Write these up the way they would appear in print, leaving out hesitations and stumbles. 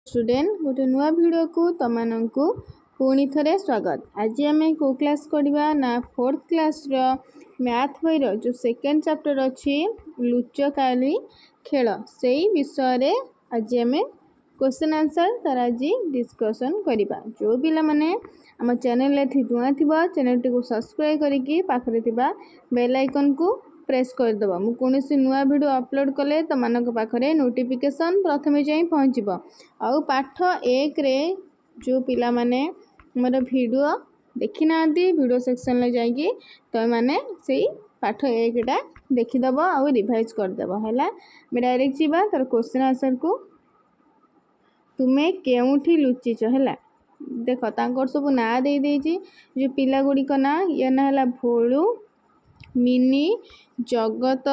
Student गोटे नुआ video को तमनकु पुणी थे स्वागत। आज आम को क्लास करवा ना 4th क्लास मैथ बही जो सेकेंड चैप्टर अच्छी लुचकाली खेल से विषय आज आम क्वेश्चन आंसर तार आज डिस्कसन करवा। जो पिला माने आम चैनल नुआ थी चैनल टी सब्सक्राइब करके पाखरे बेल आइकन को प्रेस करदेव। मु कौन नुआ वीडियो अपलोड कले तो मानक पाखरे नोटिफिकेशन प्रथमे जाई पहुँचब। आउ पाठ 1 रे जो पिला माने मोर वीडियो देखी ना वीडियो सेक्शन में जाइए तो माने से पाठ 1 टा देखीदेव आउ रिवाइज करदेव है। डायरेक्ट जीवा तार क्वेश्चन आंसर को। तुम्हें केउठी लुचिच है देख तांकर सब ना दे देजी जो पिला गुड़िक ना या ना है भोलू मिनी जगत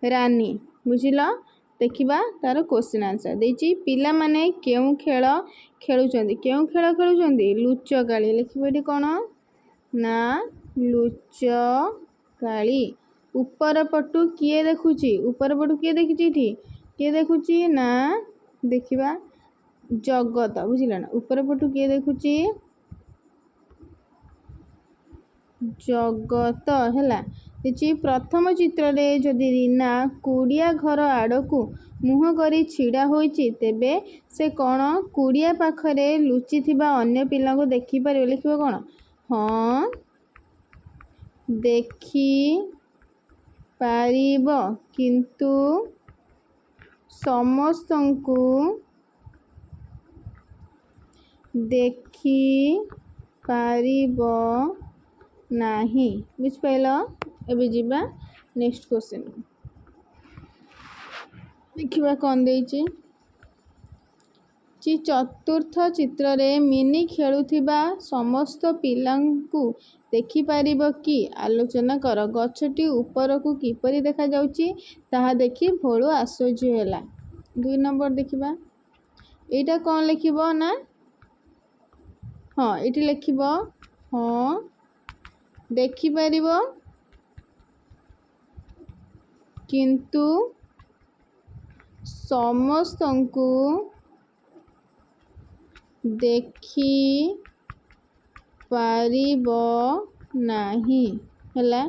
रानी बुझिल। देखिबा तार क्वेश्चन आंसर देची पिला माने केउ खेल खेलुचंदी केउ खेल खेलुचंदी लुचकाली लिखिबेटी कोन ना लुचकाली। ऊपर पटु किए देखुची ऊपर पटु किए देखिची किए देखुची ना देखिबा जगत बुझिला ना। ऊपर पटु किए देखुची जगत है। प्रथम चित्र रे जदि रीना कुड़िया घर आड़कू मुह करी छिड़ा होइची तेबे से कौन कुड़िया पाखरे लुचि थिबा अन्य पिला को देखि पारे लिखिबो कौन हाँ देखि पारिब किंतु समस्तंकु देखि पारिब नाही। बुझ पाइल। एबे जीवा नेक्स्ट क्वेश्चन देखिबा कौन देइची चतुर्थ चित्र रे मिनी खेलुथिबा समस्त पिलांकु देखि पारिब कि आलोचना कर। गछटी ऊपर को किपरि देखा जाउची ताहा देखि भोलू आश्चर्य होला। 2 नंबर देखिबा एटा कौन लिखिबो ना हाँ एटी लिखिबो हाँ देखि पारिबो किंतु समस्तंकु देखि पारिबो नाही हैला।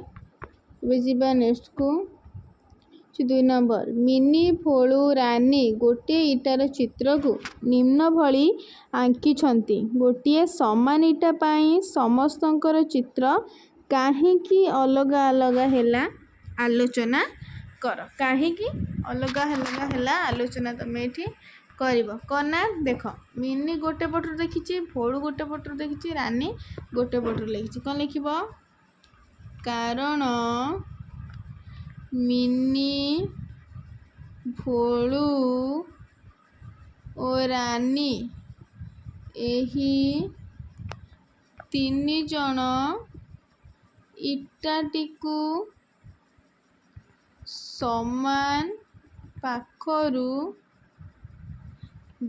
बुझिबा नेक्स्ट को 2 नंबर मिनी भोलू रानी गोटे इटार चित्र को निम्न भली आंकिछंती गोटे समान इटा पाई समस्तंकर चित्र काहेकि अलगा अलगा हैला आलोचना कर। काहेकि अलगा अलगा हैला आलोचना तमे एठी करिवो कना देख मिनी गोटे पटु देखिची भोलू गोटे पटु देखिची रानी गोटे पटु लिखिची कौन लिखिबो कारण मिनी भोलू ओ रानी एही 3 जण इटाटिकु समान पाखरु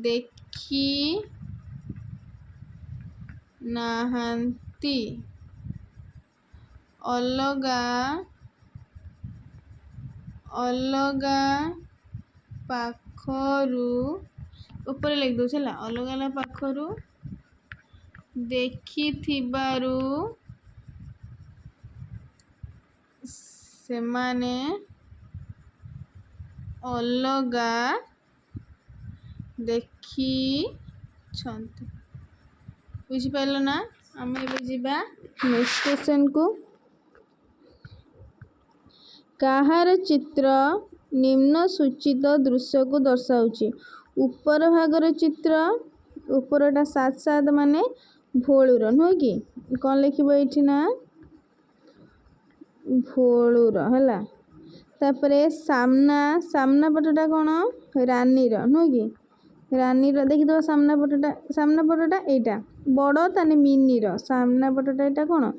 देखि नाहांती अलगा अलगा पाखरु ऊपर लिख दो चला अलगा अलगा पाखरु देखि थिबारु सेमाने अलगा देखि छंती। बुझी पाइल ना। आम एबे जीवा नेक्स्ट क्वेश्चन को। काहार चित्र निम्न सूचित दृश्य को दर्शाउची ऊपर भागर चित्र ऊपरटा 7 माने भोलूर नुह कि कौन लिखिबो एठी ना भोलूर हैला। तापरे सामना सामना पटटा कौन रानीर नुह कि रानीर देखिदो सामना पटटा एटा बड़ ताने मिनीर सामना पटटा एटा कौन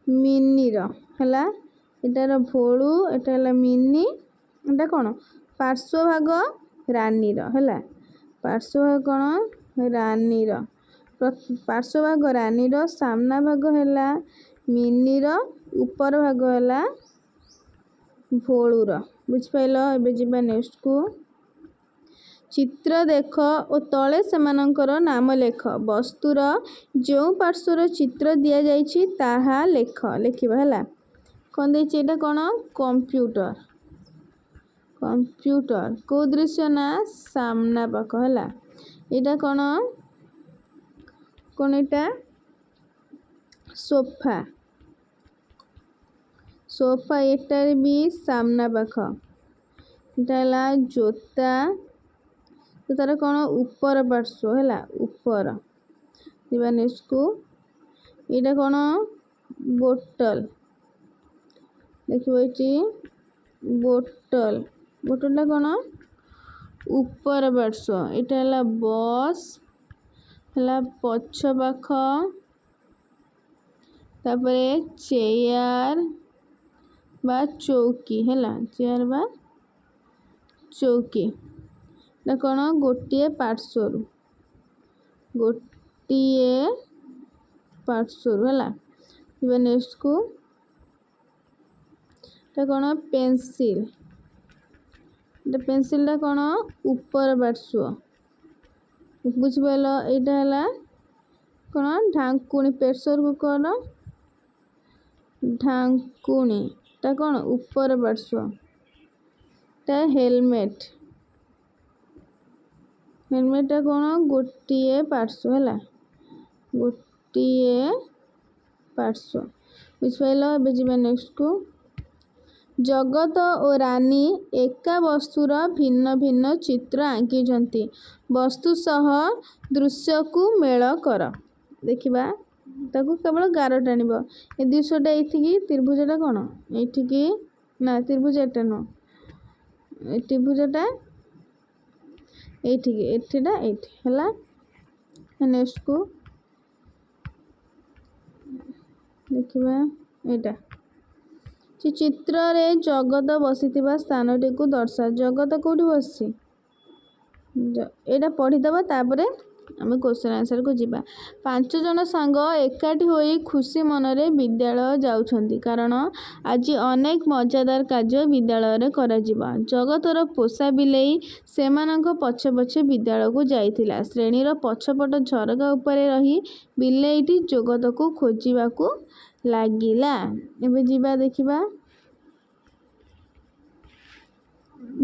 मिनीर हैला। एटार भोलू एटा हैला मिनी एटा कौन पार्श्व भाग रानीर हैला। पार्श्व भाग कौन रानीर पार्श्व भाग रानीर सामना भाग हैला मिनीर ऊपर भाग हैला भोलूर। बुझ पाइल। एबे जीवा नेक्स्ट को चित्र देख और तले सेमानंकर नाम लेख। वस्तुर जो पार्श्वर चित्र दि जाइछि ताहा लेख। लेखिबा हला कौन देछि एटा कोन कंप्यूटर। कंप्यूटर को दृश्य ना सामना पाख हला। एटा कोन कोन एटा सोफा। सोफा एटार भी सामना पाख। एटा हला जोता। तो तार कोन ऊपर पार्श्व हला ऊपर। दिबा नेक्स्ट को एटा कोन बोतल। देखिबो एटी बोतल। बोतलटा कोन ऊपर पार्श्व। एटा हला बस हला पछ पाख। तापरे चेयर बा चौकी हला चेयर बा चौकी। एटा कोन गोटिए पार्श्व गोटिए पार्श्व हला। दिबा नेक्स्ट को एटा कोन पेंसिल। एटा पेंसिलटा कोन ऊपर पार्श्व। बुझि पाइलो एटा हला कोन ढांकुणी प्रेशर कुकर ढांकुणी। एटा कोन ऊपर पार्श्व। एटा हेलमेट। हेलमेटटा कोन गोटिए पार्श्व हला गोटिए पार्श्व। बुझि पाइलो एबे जिबा नेक्स्ट को जगत और रानी एका वस्तुर भिन्न भिन्न चित्र आंकिछंती। वस्तु सह दृश्य को मेल कर। देखिबा ताकू केवल गार टाणिबो। ए दृश्यटा एठिकी त्रिभुजटा कोन एठिकी ना त्रिभुज एटा न त्रिभुजटा एठिकी एठिटा एठी हला। नेक्स्ट को देखिबा एटा चित्र रे जगत बसिथिबा स्थानटी को दर्शा। जगत कोठी बसछि एटा पढ़ी दबा तापरे आमे क्वेश्चन आंसर को जिबा। 5 जन सांग एकाठी होई खुशी मनरे विद्यालय जाउछंती कारण आज अनेक मजादार कार्य विद्यालय रे करा जिबा। जगतर पोषा बिलेई सेमानंक पछे पछे विद्यालय को जाइथिला। श्रेणीर पछपट झरका उपरे रही बिलेईटी जगत को खोजिबा को लागिला। एबे जिबा देखिबा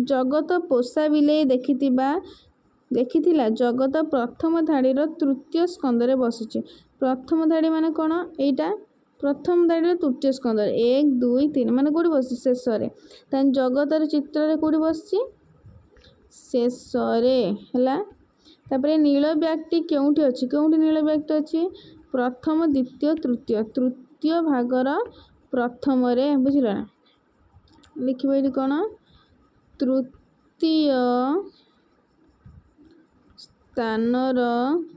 जगत पोषा बिलेई देखिथिला। जगत प्रथम धाड़ीर तृतीय स्कंदरे बसिछि। प्रथम धाड़ी माने कोन एटा प्रथम धाड़ीर तृतीय स्कंदर 1 2 3 माने कोठी बसि शेष रे। तान जगतर चित्र रे कोठी बसछि शेष रे हला। तापरे नील ब्यागटी केउठी अछि केउठी नील ब्यागटी अछि प्रथम द्वितीय तृतीय तृतीय भागर प्रथम रे बुझिला ना। लिखिबो एठी कोन तृतीय स्थानर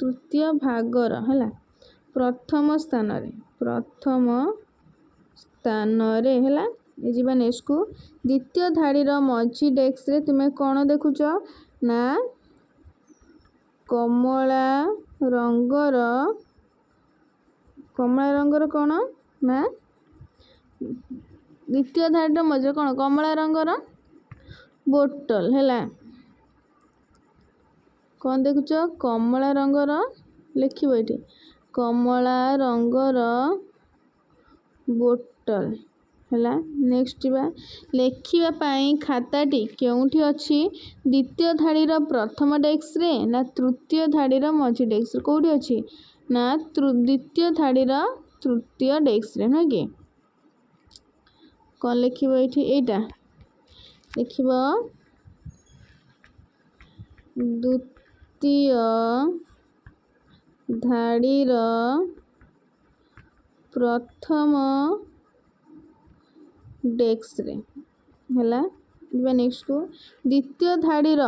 तृतीय भागर हला प्रथम स्थान रे हला। ए जिबा नेक्स्ट को द्वितीय धाड़ीर मझी डेस्क रे तुमे कोन देखुछ ना कमला रंगर कोन ना द्वितीय धाड़ीर मझी कोन कमला रंगर बोतल हला। कौन देखुच कमला रंगर लिखिबो एठी कमला रंगर बोतल हला। नेक्स्ट बा लेखिबा पई खाताटी केउठी अछि द्वितीय धाड़ीर प्रथम डेस्क रे ना तृतीय धाड़ीर मझी डेस्क रे कोठी अछि ना द्वितीय धाड़ीर तृतीय डेस्क रे न के कौन लिखिबो एठी एटा लिखिबो द्वितीय धाड़ीर प्रथम डेस्क रे हला। नेक्स्ट को द्वितीय धाड़ीर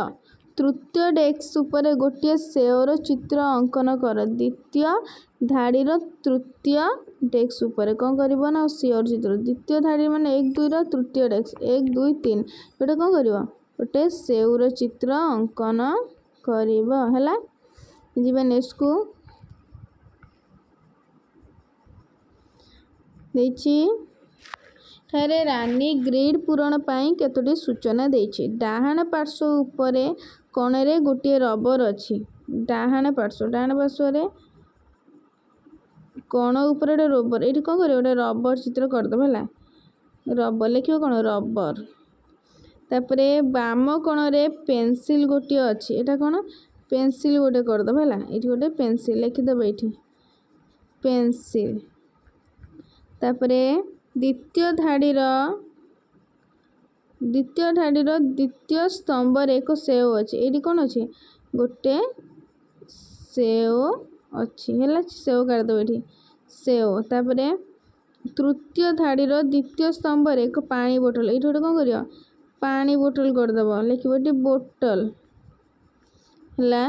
तृतीय डेस्क ऊपर गोटे सेओर चित्र अंकन कर। द्वितीय धाड़ीर तृतीय डेस्क ऊपर कौन करिवो ना सेओर चित्र। द्वितीय धाड़ी माने 1 2 रो तृतीय डेस्क 1 2 3 एटा कौन करिवो गोटे सेओर चित्र अंकन करिवो हला। जिबा नेक्स्ट को देछि थारे रानी ग्रिड पूरण पाई केतोटी सूचना देछि। डाहाण पार्श्व उपरे कणरे गोटे रबर अच्छी डाहाण पार्श्व कण उपर गोटे रबर ये कौन कर गोटे रबर चित्र करदेव है रबर लिख कौन रबर तापरे बाम कणरे पेंसिल गोटे अच्छी एटा कौन पेंसिल गोटे करदेव है ये गोटे पेंसिल लिखिदेव ये पेंसिल तापरे द्वितीय धाड़ीर द्वितीय स्तंभ एक सेव अच्छी ये कौन अच्छी गोटे सेव अच्छी है सेव काटिदेव ये सेव तापरे तृतीय धाड़ीर द्वितीय स्तंभ एक पानी बोतल ये गोटे कौन कर पानी बोतल करदेव लिख बोतल है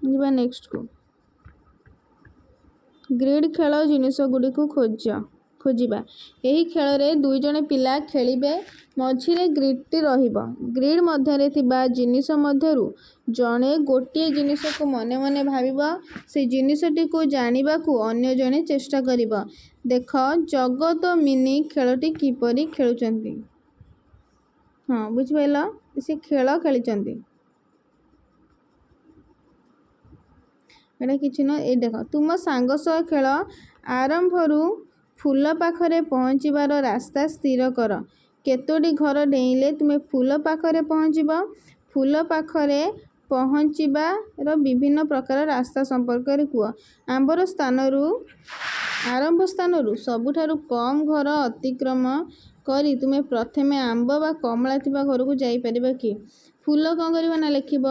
जी नेक्स्ट को ग्रिड खेल जिनिस गुड़ी को खोजा यही खेल रे दुई जन पिला खेलिबे मझिरे ग्रिडटी रहिबो ग्रिड मध्यरे थिबा जिनिस मध्यरु जणे गोटे जिनिस को मने मने भाबिबो से जिनिसटी को जानिबा को अन्य जने चेष्टा करिबो देख जगत मिनी खेलटी किपरि खेलुचंती हाँ बुझिपाइल से खेल खेली एटा किछि न ए देख तुम सांग सह खेल आरंभरू फूल पाखरे पहुँचबार रास्ता स्थिर कर केतोटी घर डेइले तुमे फूल पाखरे पहुँचब फूल पाखरे पहुँचबार विभिन्न प्रकार रास्ता संपर्क कह आंबर स्थानरू आरंभ स्थानरू सबुठारु कम घर अतिक्रम करी तुमे प्रथमे आंब बा कमला थिबा घर को जाई परिबा कि फूल कौन करबा ना लिखिब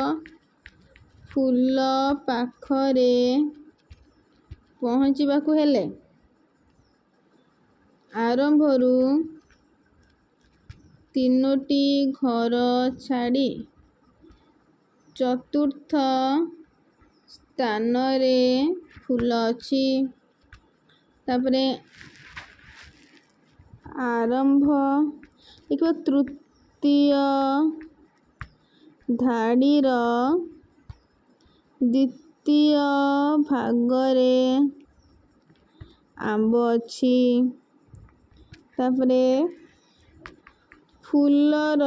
फूल पाखरे पहुँचबा को हेले आरंभरू तीनोटी घर छाड़ी चतुर्थ स्थान रे फूल अच्छी तापरे आरंभ एक तृतीय धाड़ीर द्वितीय भागरे आंब अच्छी तापरे फूलर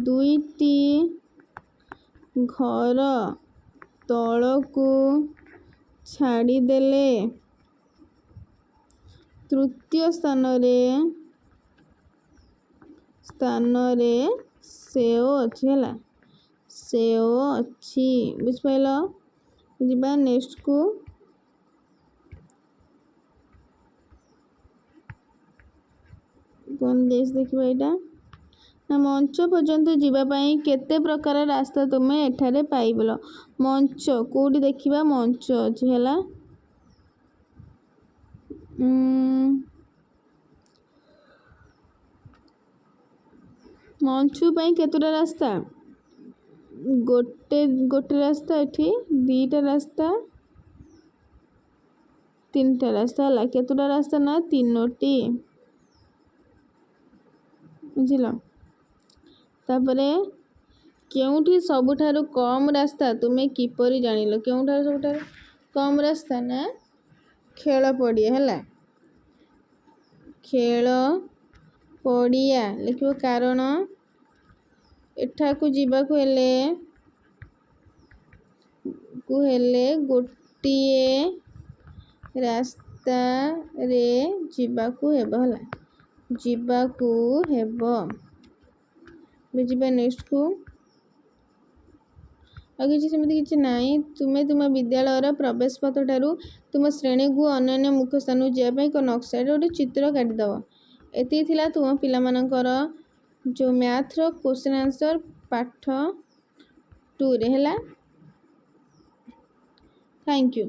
दुईटी घर तलकू छाड़ीदेले तृतीय स्थान रे सेव अच्छी है सेव अच्छी बुझिपाइल जीवा नेक्स्ट को कौन देश देखिबा एटा ना मंच पर्यंत जीवापाई केते प्रकार रास्ता तुमे एठारे पाइबल मंच कोडी देखिबा मंच अच्छी है मंचू पाई केतोटा रास्ता गोटे गोटे रास्ता एठी दीटा रास्ता तीनटा रास्ता है केतोटा रास्ता ना तीनोटी बुझिल तापरे केउठी सबुठारु कम रास्ता तुमे किपरि जानिलो केउठारु सबुठारु कम रास्ता ना खेल पड़िया है खेल पड़िया लिखो कारण एठा को जीवा को हेले गोटिए रास्ता रे जीवा को हेबो हला जीवा को हेबो बुझिबा नेक्स्ट को और किसी सेमती किसी नाई तुमे तुम विद्यालय प्रवेश पथ ठारू तुम श्रेणी को अन्य मुख्य स्थान जावाई एक नक्शा गोटे चित्र काटिदेव एति थिला तुम पिला मानकर जो मैथ रो क्वेश्चन आंसर पाठ 2 रे हैला थैंक यू।